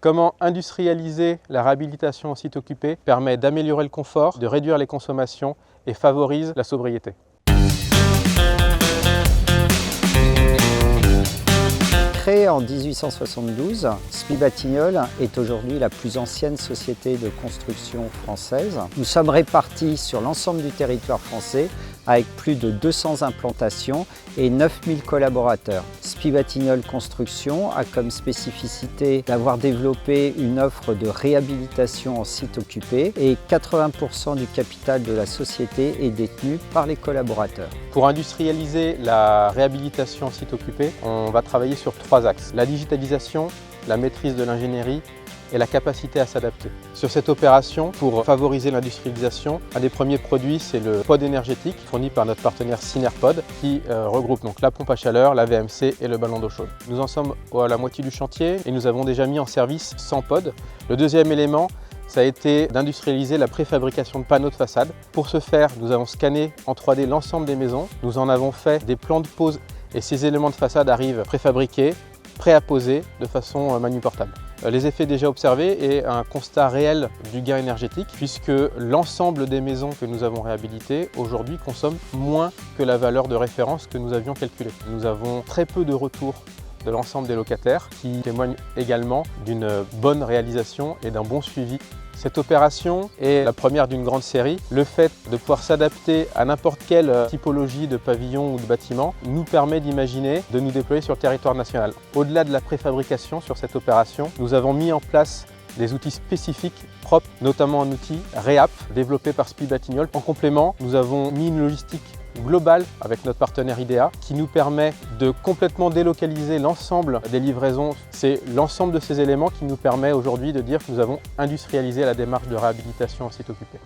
Comment industrialiser la réhabilitation en site occupé permet d'améliorer le confort, de réduire les consommations et favorise la sobriété. Créée en 1872, SPI Batignolles est aujourd'hui la plus ancienne société de construction française. Nous sommes répartis sur l'ensemble du territoire français avec plus de 200 implantations et 9000 collaborateurs. SPI Batignolles Construction a comme spécificité d'avoir développé une offre de réhabilitation en site occupé et 80% du capital de la société est détenu par les collaborateurs. Pour industrialiser la réhabilitation en site occupé, on va travailler sur 3 axes. La digitalisation, la maîtrise de l'ingénierie et la capacité à s'adapter. Sur cette opération, pour favoriser l'industrialisation, un des premiers produits, c'est le pod énergétique fourni par notre partenaire Synerpod qui regroupe donc la pompe à chaleur, la VMC et le ballon d'eau chaude. Nous en sommes à la moitié du chantier et nous avons déjà mis en service 100 pods. Le deuxième élément, ça a été d'industrialiser la préfabrication de panneaux de façade. Pour ce faire, nous avons scanné en 3D l'ensemble des maisons. Nous en avons fait des plans de pose et ces éléments de façade arrivent préfabriqués, prêts à poser de façon manuportable. Les effets déjà observés et un constat réel du gain énergétique puisque l'ensemble des maisons que nous avons réhabilitées aujourd'hui consomment moins que la valeur de référence que nous avions calculée. Nous avons très peu de retours de l'ensemble des locataires qui témoignent également d'une bonne réalisation et d'un bon suivi. Cette opération est la première d'une grande série. Le fait de pouvoir s'adapter à n'importe quelle typologie de pavillon ou de bâtiment nous permet d'imaginer de nous déployer sur le territoire national. Au-delà de la préfabrication sur cette opération, nous avons mis en place des outils spécifiques propres, notamment un outil REAP développé par SPI Batignolles. En complément, nous avons mis une logistique globale avec notre partenaire IDEA qui nous permet de complètement délocaliser l'ensemble des livraisons. C'est l'ensemble de ces éléments qui nous permet aujourd'hui de dire que nous avons industrialisé la démarche de réhabilitation en site occupé.